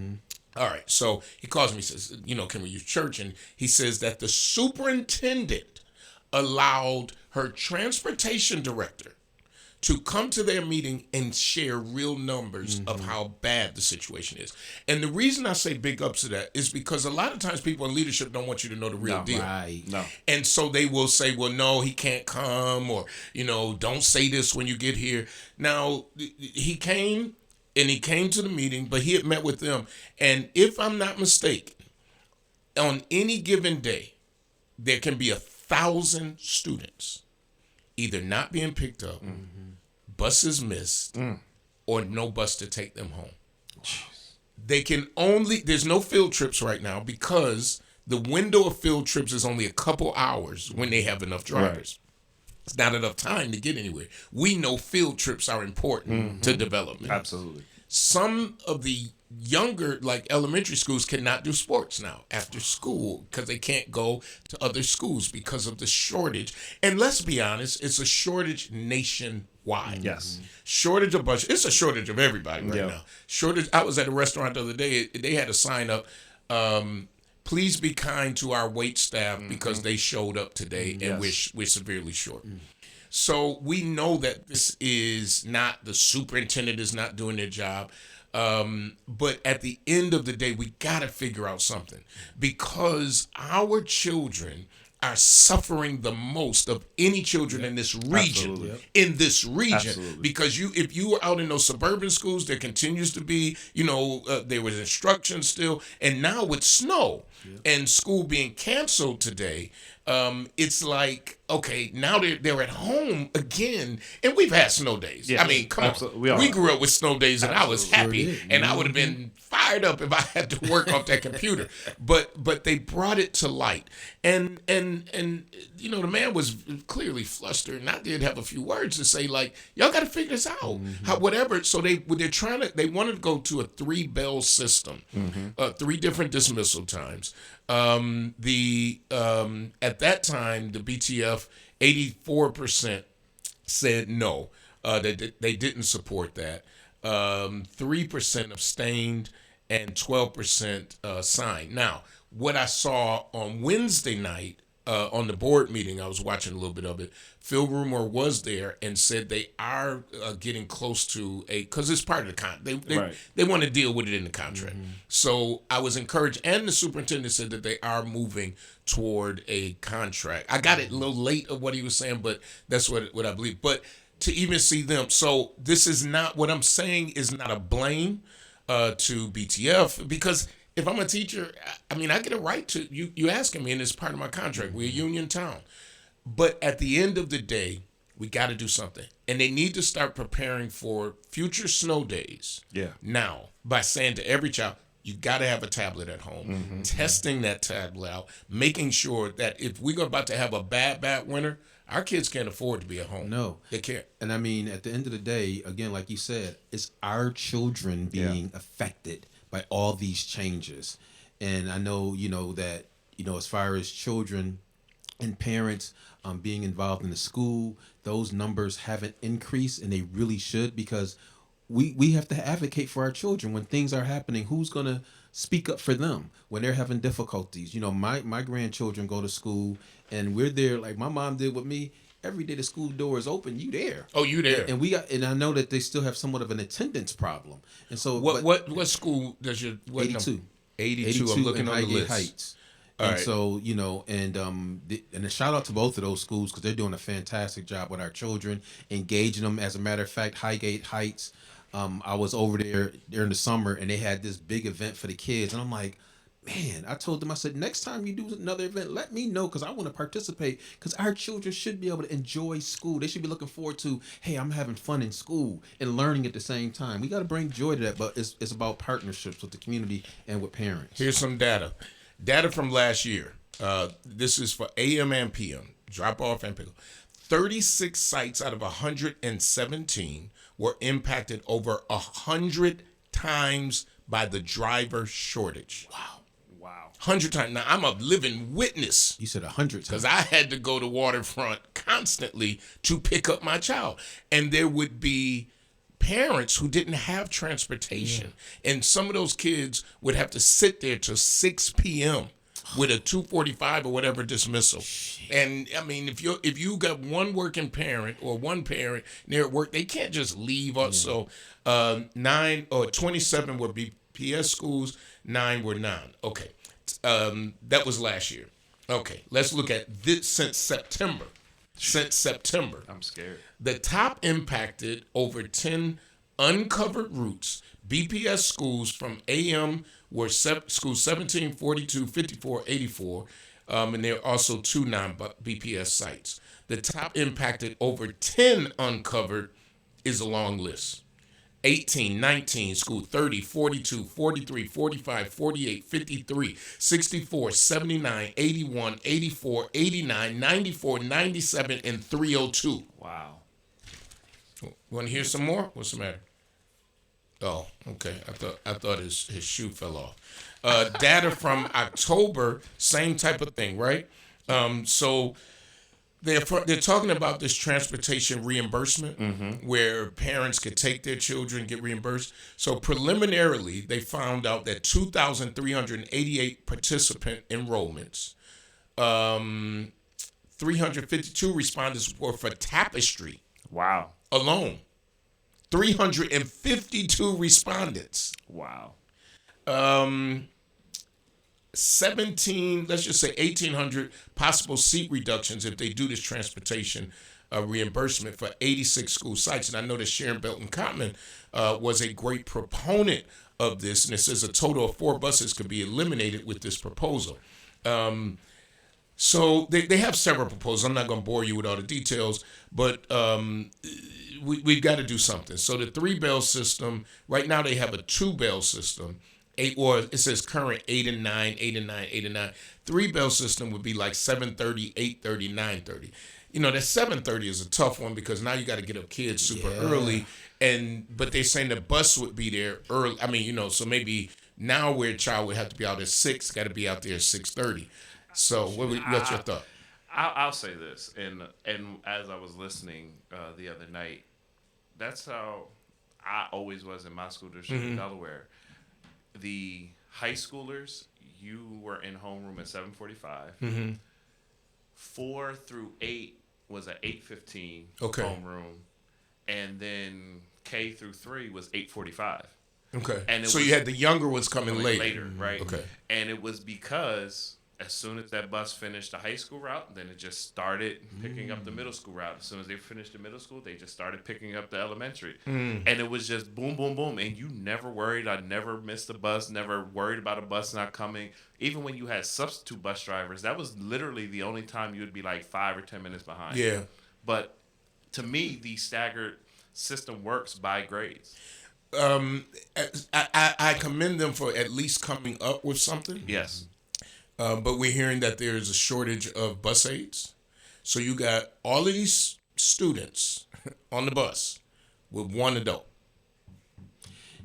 All right, so he calls me, says, can we use church? And he says that the superintendent allowed her transportation director to come to their meeting and share real numbers of how bad the situation is. And the reason I say big ups to that is because a lot of times people in leadership don't want you to know the real deal. Right. No. And so they will say, well, no, he can't come, or, don't say this when you get here. Now, he came to the meeting, but he had met with them. And if I'm not mistaken, on any given day, there can be 1,000 students either not being picked up, buses missed, or no bus to take them home. They can there's no field trips right now because the window of field trips is only a couple hours when they have enough drivers. Right. It's not enough time to get anywhere. We know field trips are important to development. Absolutely. Some of the younger, like elementary schools, cannot do sports now after school because they can't go to other schools because of the shortage. And let's be honest, it's a shortage nationwide. Yes. Shortage of budget. It's a shortage of everybody right now. Shortage. I was at a restaurant the other day. They had a sign up, please be kind to our wait staff because they showed up today and we're severely short. So we know that this is not, the superintendent is not doing their job. But at the end of the day, we got to figure out something because our children are suffering the most of any children in this region. Absolutely. Because if you were out in those suburban schools, there continues to be, there was instruction still. And now with snow and school being canceled today, it's like, okay, now they're at home again, and we've had snow days. I mean, come on. We grew up with snow days, and I was happy, and I would have been fired up if I had to work off that computer. But they brought it to light, and the man was clearly flustered, and I did have a few words to say, like, y'all got to figure this out, whatever. So they wanted to go to a 3-bell system, 3 different dismissal times. At that time, the BTF, 84% said no, that they didn't support that. 3% abstained and 12% signed. Now, what I saw on Wednesday night on the board meeting, I was watching a little bit of it, Phil Rumor was there and said they are getting close to because it's part of the contract. They want to deal with it in the contract. So I was encouraged, and the superintendent said that they are moving toward a contract. I got it a little late of what he was saying, but that's what I believe. But to even see them, so this is not, what I'm saying is not a blame to BTF, because if I'm a teacher, I mean, I get a right to, you asking me, and it's part of my contract. We're a union town. But at the end of the day, we got to do something. And they need to start preparing for future snow days now by saying to every child, you got to have a tablet at home, testing that tablet out, making sure that if we're about to have a bad winter, our kids can't afford to be at home. No. They can't. And I mean, at the end of the day, again, like you said, it's our children being affected by all these changes. And I know, that, as far as children and parents being involved in the school, those numbers haven't increased, and they really should, because we have to advocate for our children when things are happening. Who's going to speak up for them when they're having difficulties? My grandchildren go to school, and we're there like my mom did with me. Every day the school door is open, you there. Oh, you there. And I know that they still have somewhat of an attendance problem. And so what school does your 82. 82, I'm looking in on the Highgate list. Heights. All And right. so, and a shout out to both of those schools, because they're doing a fantastic job with our children, engaging them. As a matter of fact, Highgate Heights, I was over there during the summer, and they had this big event for the kids. And I'm like, man, I told them, I said, next time you do another event, let me know, because I want to participate, because our children should be able to enjoy school. They should be looking forward to, hey, I'm having fun in school and learning at the same time. We got to bring joy to that, but it's about partnerships with the community and with parents. Here's some data. Data from last year. This is for AM and PM, drop off and pick up. 36 sites out of 117 were impacted over 100 times by the driver shortage. Wow. 100 times. Now, I'm a living witness. You said 100 times. Because I had to go to Waterfront constantly to pick up my child. And there would be parents who didn't have transportation. And some of those kids would have to sit there till 6 p.m. with a 2:45 or whatever dismissal. And I mean, if you got one working parent or one parent near at work, they can't just leave us. So 27 were BPS schools, 9 were non. Okay. That was last year. Okay, let's look at this since September. I'm scared. The top impacted over 10 uncovered routes. BPS schools from AM were schools 17, 42, 54, 84, and there are also 2 non-BPS sites. The top impacted over 10 uncovered is a long list. 18, 19, school 30, 42, 43, 45, 48, 53, 64, 79, 81, 84, 89, 94, 97, and 302. Wow. Want to hear some more? What's the matter? Oh, okay. I thought his shoe fell off. Data from October, same type of thing, right? So they're talking about this transportation reimbursement where parents could take their children, get reimbursed. So preliminarily, they found out that 2,388 participant enrollments, 352 respondents were for Tapestry Wow. alone. 352 respondents. Wow. 17, let's just say 1,800 possible seat reductions if they do this transportation reimbursement for 86 school sites. And I know that Sharon Belton Cotman was a great proponent of this, and it says a total of 4 buses could be eliminated with this proposal. So they have several proposals. I'm not going to bore you with all the details, but we've got to do something. So the 3-bell system, right now they have a 2-bell system. It says current 8 and 9, 8 and 9, 8 and 9. 3-bell system would be like 7:30, 8:30, 9:30. That 7:30 is a tough one because now you got to get up kids super early, but they're saying the bus would be there early. I mean, so maybe now where a child would have to be out at 6, got to be out there at 6:30. So what's your thought? I'll say this, and as I was listening the other night, that's how I always was in my school district in Delaware. The high schoolers, you were in homeroom at 7:45. 4 through 8 was at 8:15 homeroom, and then K through 3 was 8:45. Okay. And so you had the younger ones coming later. Right? Okay. And it was because as soon as that bus finished the high school route, then it just started picking up the middle school route. As soon as they finished the middle school, they just started picking up the elementary. And it was just boom, boom, boom. And you never worried. I never missed a bus, never worried about a bus not coming. Even when you had substitute bus drivers, that was literally the only time you would be like 5 or 10 minutes behind. Yeah. But to me, the staggered system works by grades. I commend them for at least coming up with something. Yes. But we're hearing that there's a shortage of bus aides. So you got all of these students on the bus with one adult.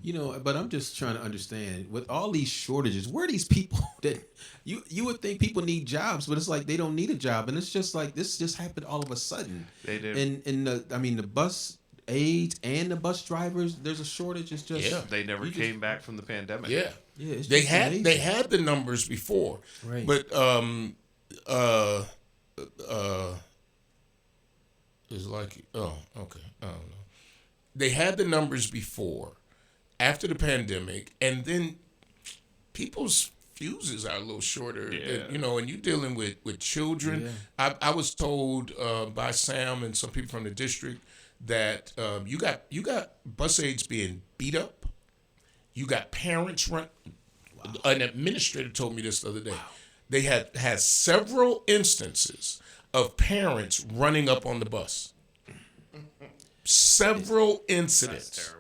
But I'm just trying to understand, with all these shortages, where are these people that you would think people need jobs, but it's like they don't need a job, and it's just like this just happened all of a sudden. They did. And the bus aides and the bus drivers, there's a shortage. It's just They never came back from the pandemic. Yeah. It's They just had amazing. they had the numbers before. Right. But it's like, oh, okay. I don't know. They had the numbers before, after the pandemic, and then people's fuses are a little shorter. Yeah. And you're dealing with children. Yeah. I was told by Sam and some people from the district that you got bus aides being beat up. You got parents run. Wow. An administrator told me this the other day. Wow. They had several instances of parents running up on the bus. Several incidents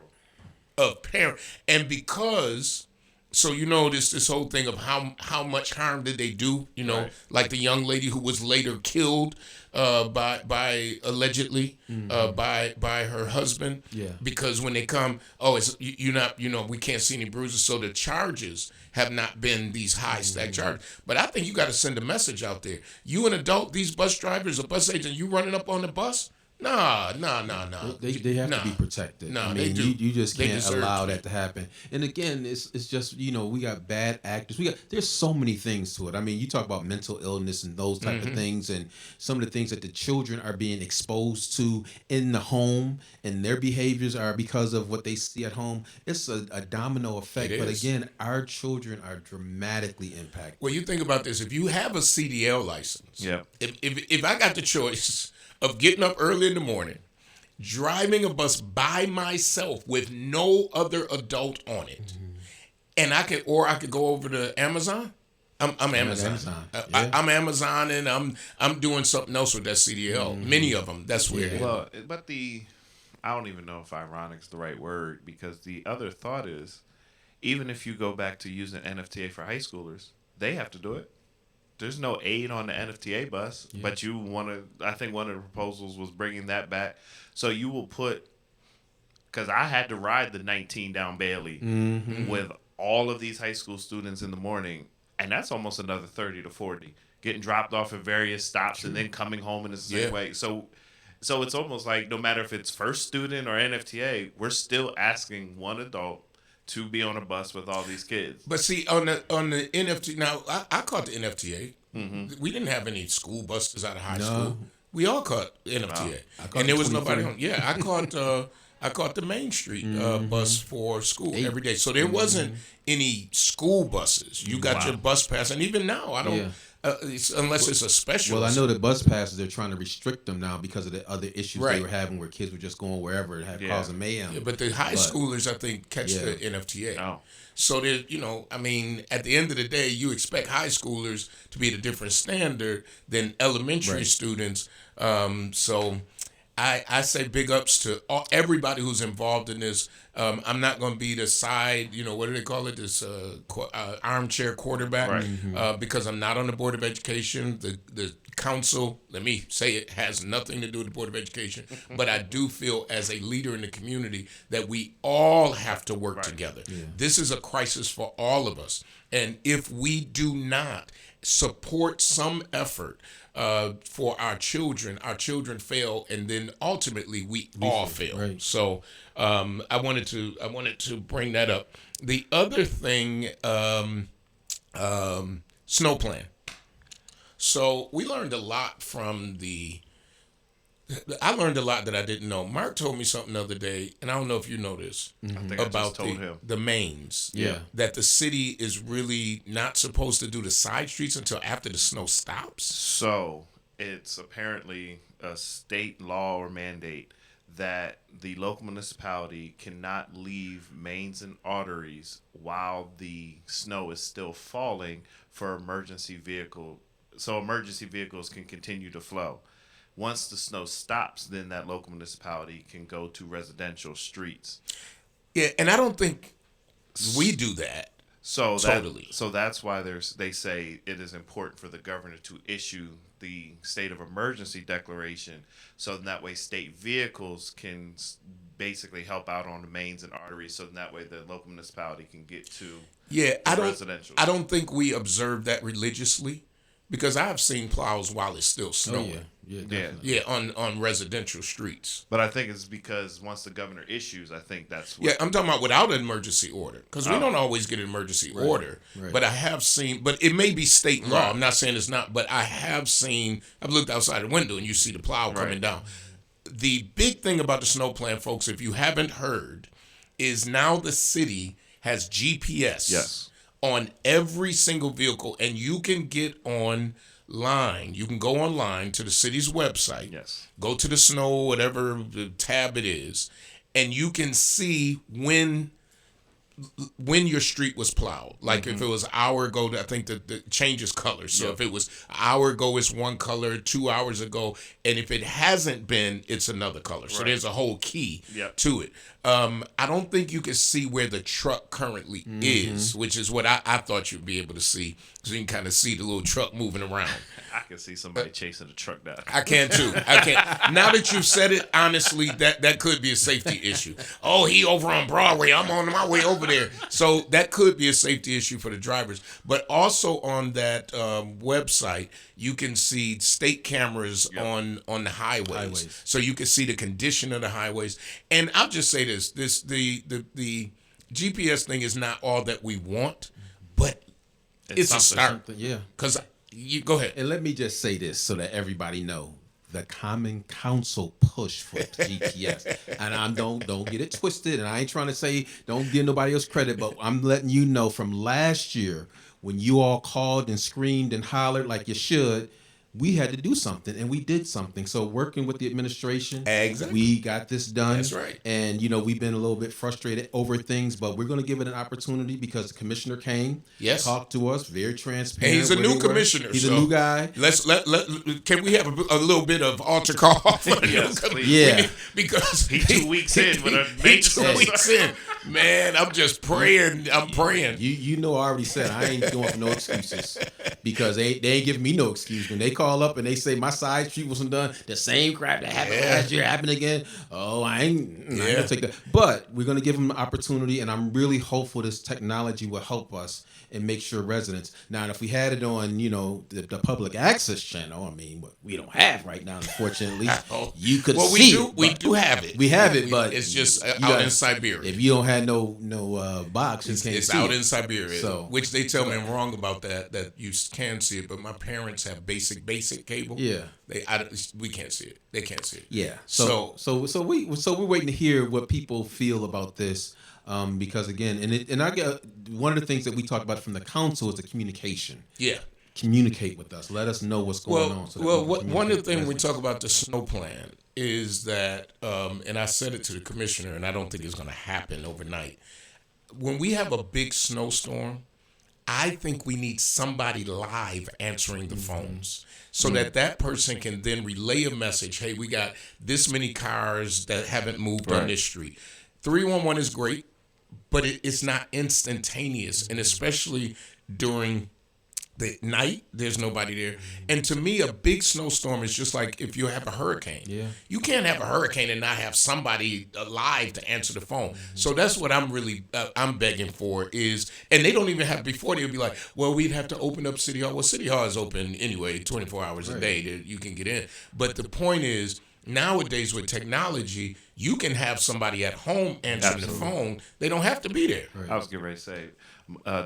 of parents, and because, so this whole thing of how much harm did they do? Right. Like the young lady who was later killed by allegedly by her husband. Yeah. Because when they come, it's you're not, we can't see any bruises, so the charges have not been these high stack charges. But I think you got to send a message out there. You an adult, these bus drivers or bus agents, you running up on the bus? Nah. They have to be protected. Nah, I they mean, do. you just They can't deserve allow to. that to happen. And again, it's just we got bad actors. There's so many things to it. I mean, you talk about mental illness and those type of things, and some of the things that the children are being exposed to in the home, and their behaviors are because of what they see at home. It's a domino effect. It But is. again, our children are dramatically impacted. Well, you think about this. If you have a CDL license, Yeah. if I got the choice of getting up early in the morning, driving a bus by myself with no other adult on it, and I could go over to Amazon. I'm Amazon. Yeah. I'm Amazon, and I'm doing something else with that CDL. Many of them. That's where. Well, but I don't even know if ironic is the right word, because the other thought is, even if you go back to using NFTA for high schoolers, they have to do it. There's no aid on the NFTA bus, but you want to. I think one of the proposals was bringing that back, so you will put. Because I had to ride the 19 down Bailey with all of these high school students in the morning, and that's almost another 30 to 40 getting dropped off at various stops and then coming home in the same way. So it's almost like no matter if it's first student or NFTA, we're still asking one adult to be on a bus with all these kids. But see, on the NFT, now I caught the NFTA. We didn't have any school buses out of high school. We all caught NFTA, and there was nobody on. Yeah, I caught the Main Street bus for school every day. So there wasn't any school buses. You got your bus pass, and even now I don't. Unless it's a special. Well, I know the bus passes, they're trying to restrict them now because of the other issues Right. they were having where kids were just going wherever and causing mayhem. Yeah, but the high schoolers, I think, catch the NFTA. Oh. So there, I mean, at the end of the day, you expect high schoolers to be at a different standard than elementary students. So I say big ups to everybody who's involved in this. I'm not going to be the side, what do they call it? This armchair quarterback, because I'm not on the Board of Education. The council, let me say it, has nothing to do with the Board of Education. But I do feel as a leader in the community that we all have to work together. Yeah. This is a crisis for all of us. And if we do not support some effort for our children fail, and then ultimately we all fail. Right. So I wanted to bring that up. The other thing, snow plan. So we learned a lot from the I learned a lot that I didn't know. Mark told me something the other day, and I don't know if you know this, I think I just about told him. the mains. Yeah. That the city is really not supposed to do the side streets until after the snow stops. So it's apparently a state law or mandate that the local municipality cannot leave mains and arteries while the snow is still falling for emergency vehicle. So emergency vehicles can continue to flow. Once the snow stops, then that local municipality can go to residential streets. Yeah, and I don't think we do that. So Totally. So that's why they say it is important for the governor to issue the state of emergency declaration, so that way state vehicles can basically help out on the mains and arteries, so that way the local municipality can get to residential. I don't think we observe that religiously, because I've seen plows while it's still Oh snowing. yeah, yeah, Yeah. definitely. Yeah, on residential streets. But I think it's because once the governor issues, I think that's what. Yeah, I'm talking about without an emergency order, because we Oh. don't always get an emergency order. right. But I have seen, but it may be state law. I'm not saying it's not, but I have seen. I've looked outside the window and you see the plow coming Right. down. The big thing about the snow plan, folks, if you haven't heard, is now the city has GPS. Yes. On every single vehicle, and you can get online. You can go online to the city's website. Yes. Go to the snow, whatever the tab it is, and you can see when your street was plowed. Like if it was an hour ago, I think that it changes colors. So if it was an hour ago, it's one color, 2 hours ago, and if it hasn't been, it's another color. So Right. there's a whole key Yep. to it. I don't think you can see where the truck currently is, which is what I thought you'd be able to see. So you can kind of see the little truck moving around. I can see somebody chasing the truck down. I can too. I can. Now that you've said it, honestly, that could be a safety issue. Oh, he over on Broadway. I'm on my way over there. So that could be a safety issue for the drivers. But also on that website, you can see state cameras on the highways. So you can see the condition of the highways. And I'll just say this: the GPS thing is not all that we want, but it's a start. Something, yeah. Because you go ahead. And let me just say this so that everybody know. The Common Council push for GPS, and don't get it twisted. And I ain't trying to say don't give nobody else credit, but I'm letting you know from last year when you all called and screamed and hollered like you should, we had to do something, and we did something. So working with the administration, Exactly. we got this done. That's right. And we've been a little bit frustrated over things, but we're going to give it an opportunity because the commissioner came, Yes. talked to us, very transparent. And he's a where new they were. commissioner. He's a so new guy. Can we have a little bit of altar call? For the Yes, new please. Yeah. because He 2 weeks in with a he major 2 snowstorm. weeks in. Man, I'm just praying. I'm praying. You know, I already said I ain't going for no excuses because they ain't giving me no excuse when they call up and they say my side street wasn't done. The same crap that happened last year happened again. Oh, I ain't gonna take that. But we're gonna give them an opportunity, and I'm really hopeful this technology will help us and make sure residents. Now, if we had it on, the public access channel, I mean, what we don't have right now, unfortunately, you could Well, see. we do have it. We have it, but it's just you out gotta- in Siberia. If you don't have no box, you can't It's see out it. in Siberia, So- which they tell me I'm wrong about that you can see it, but my parents have basic cable. Yeah. We can't see it. They can't see it. Yeah. So So we're waiting to hear what people feel about this, because again, and I get one of the things that we talk about from the council is the communication. yeah. Communicate with us. Let us know what's going on. So that we can One of the communicate things with we residents. talk about the snow plan is that, and I said it to the commissioner, and I don't think it's going to happen overnight. When we have a big snowstorm, I think we need somebody live answering the phones so that person can then relay a message. Hey, we got this many cars that haven't moved on this street. 311 is great, but it's not instantaneous, and especially during the night, there's nobody there. And to me, a big snowstorm is just like if you have a hurricane. Yeah. You can't have a hurricane and not have somebody alive to answer the phone. So that's what I'm really, I'm begging for is, and they don't even have, before they'll be like, well, we'd have to open up City Hall. Well, City Hall is open anyway, 24 hours a day that you can get in. But the point is, nowadays with technology, You can have somebody at home answering the phone. They don't have to be there. Right. I was getting ready to say,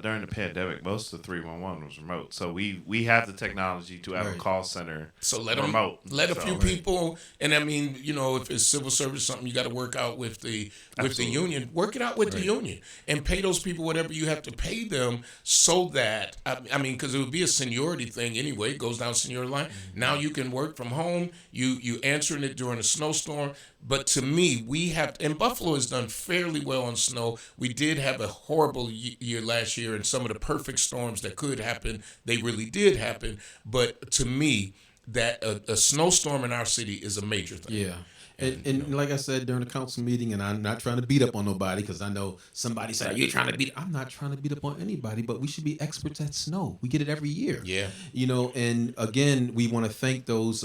during the pandemic, most of the 311 was remote. So we have the technology to have a call center. So let them remote. let a few people, and I mean, if it's civil service, something you got to work out with the union, work it out with the union, and pay those people whatever you have to pay them, so that I mean, because it would be a seniority thing anyway. It goes down seniority line. Now you can work from home. You answering it during a snowstorm. But to me, we have, and Buffalo has done fairly well on snow. We did have a horrible year last year, and some of the perfect storms that could happen, they really did happen. But to me, that a snowstorm in our city is a major thing. Yeah. And like I said during the council meeting, and I'm not trying to beat up on nobody, because I know somebody said, "You're trying to beat." I'm not trying to beat up on anybody, but we should be experts at snow. We get it every year. Yeah. And again, we want to thank those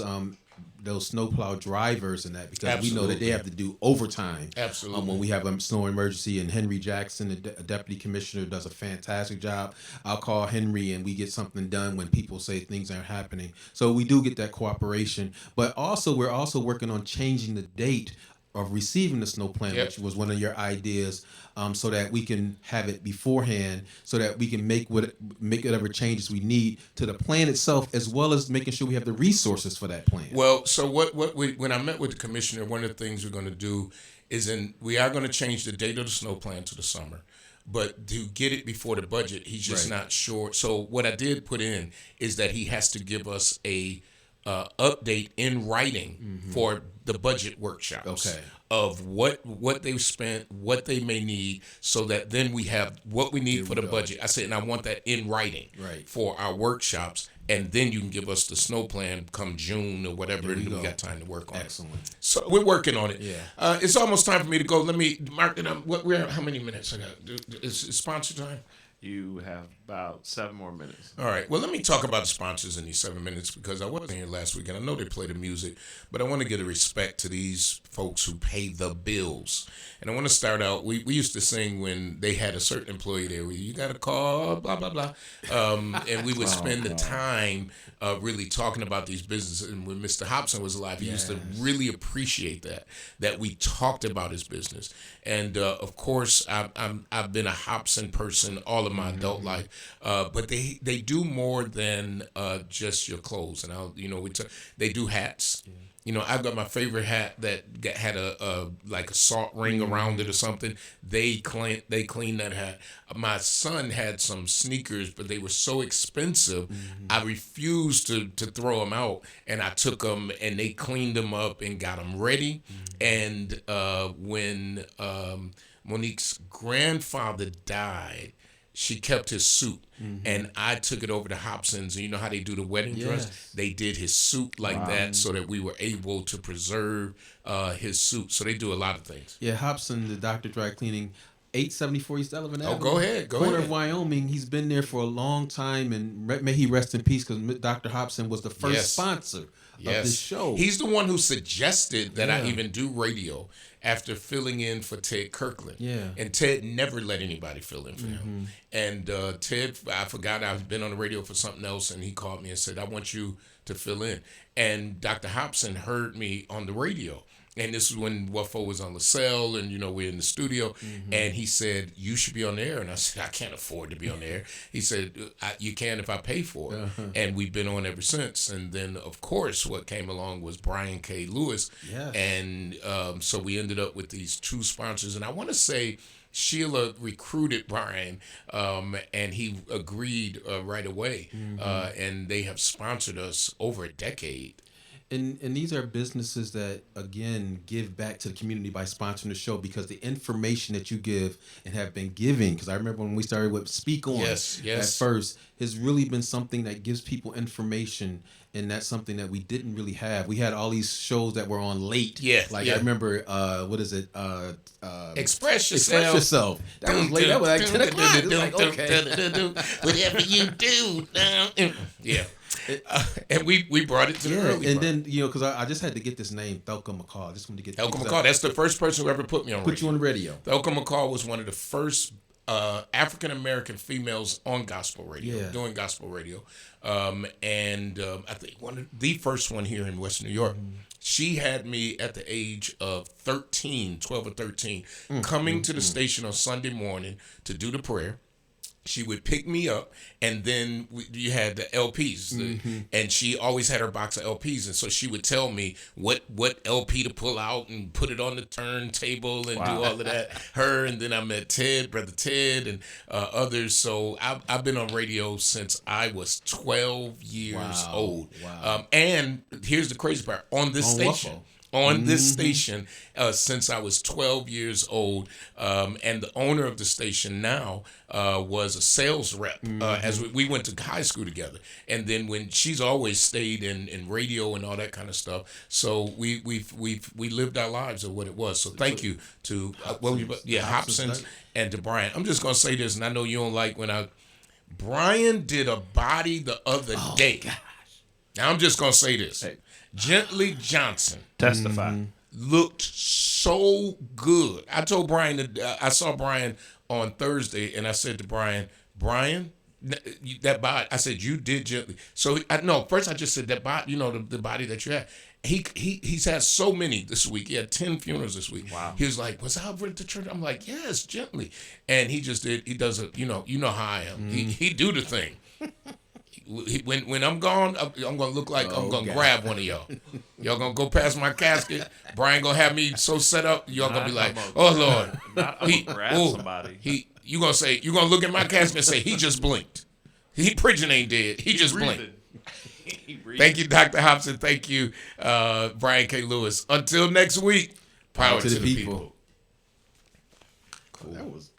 snowplow drivers and that, because we know that they have to do overtime. Absolutely. When we have a snow emergency, and Henry Jackson, the deputy commissioner, does a fantastic job. I'll call Henry and we get something done when people say things aren't happening. So we do get that cooperation. But also, we're also working on changing the date of receiving the snow plan, which was one of your ideas, so that we can have it beforehand, so that we can make whatever changes we need to the plan itself, as well as making sure we have the resources for that plan. Well, so when I met with the commissioner, one of the things we're going to do is we are going to change the date of the snow plan to the summer. But to get it before the budget, he's just not sure. So what I did put in is that he has to give us a update in writing for the budget workshops of what they've spent, what they may need, so that then we have what we need for the budget. I said, and I want that in writing for our workshops, and then you can give us the snow plan come June or whatever, and we got time to work on it. Excellent. So we're working on it. Yeah. It's almost time for me to go. Let me mark it up. How many minutes I got? Is sponsor time? You have about 7 more minutes. All right. Well, let me talk about the sponsors in these 7 minutes, because I wasn't here last week, and I know they play the music, but I want to give a respect to these folks who pay the bills. And I want to start out, we used to sing when they had a certain employee there, you got to call, blah, blah, blah. And we would spend the time really talking about these businesses. And when Mr. Hobson was alive, he used to really appreciate that we talked about his business. And of course, I've been a Hobson person all of my adult life, but they do more than just your clothes. And they do hats. I've got my favorite hat that had a like a salt ring around it or something. They cleaned that hat. My son had some sneakers, but they were so expensive, I refused to throw them out, and I took them and they cleaned them up and got them ready. And when Monique's grandfather died, she kept his suit, and I took it over to Hobson's. And you know how they do the wedding dress? They did his suit like that, so that we were able to preserve his suit. So they do a lot of things. Yeah, Hobson, the Dr. Dry Cleaning, 874 East Sullivan Avenue. Oh, go ahead. Corner of Wyoming. He's been there for a long time, and may he rest in peace, because Dr. Hobson was the first sponsor of this show. He's the one who suggested that I even do radio after filling in for Ted Kirkland. Yeah. And Ted never let anybody fill in for him. And Ted, I forgot I've been on the radio for something else, and he called me and said, I want you to fill in. And Dr. Hobson heard me on the radio. And this is when Wuffo was on LaSalle, and we're in the studio, and he said, you should be on the air. And I said, I can't afford to be on the air. He said, you can if I pay for it. And we've been on ever since. And then, of course, what came along was Brian K. Lewis. And so we ended up with these 2 sponsors. And I want to say Sheila recruited Brian, and he agreed right away. And they have sponsored us over a decade. And these are businesses that, again, give back to the community by sponsoring the show, because the information that you give and have been giving, because I remember when we started with Speak On at first, has really been something that gives people information, and that's something that we didn't really have. We had all these shows that were on late. I remember, what is it? Express Yourself. Express Yourself. That was late. That was like 10 o'clock. It was like, okay. Whatever you do. Yeah. And we brought it to the early and part. then because I just had to get this name, Thelka McCall. I just wanted to get Thelka McCall. That's the first person who ever put me on radio. Put you on radio. Thelka McCall was one of the first African American females on gospel radio, doing gospel radio, and I think the first one here in Western New York. She had me at the age of 12 or 13, coming to the station on Sunday morning to do the prayer. She would pick me up, and then you had the LPs, and she always had her box of LPs, and so she would tell me what LP to pull out and put it on the turntable and do all of that. Her, and then I met Brother Ted, and others. So I've been on radio since I was 12 years old. Wow. And here's the crazy part: on this station. Waffle. On this station since I was 12 years old, and the owner of the station now was a sales rep. As we went to high school together, and then when she's always stayed in radio and all that kind of stuff. So we lived our lives of what it was. So thank you to Hobson's and to Brian. I'm just gonna say this, and I know you don't like when Brian did a body the other day. Gosh. Now I'm just gonna say this. Hey. Gently Johnson Testify. looked so good. I told Brian that I saw Brian on Thursday, and I said to Brian, that body. I said you did Gently. So first I just said that body. The body that you had. He's had so many this week. He had 10 funerals this week. Wow. He was like, was I over at the church? I'm like, yes, Gently. And he just did. He does it. You know how I am. He do the thing. When I'm gone, I'm gonna look like I'm gonna grab one of y'all. Y'all gonna go past my casket. Brian gonna have me so set up. Y'all gonna be like, "Oh Lord!" I'm gonna grab somebody. You gonna look at my casket and say, "He just blinked. Pridgeon ain't dead. He just blinked." Thank you, Dr. Hobson. Thank you, Brian K. Lewis. Until next week, power to the people. Cool. That was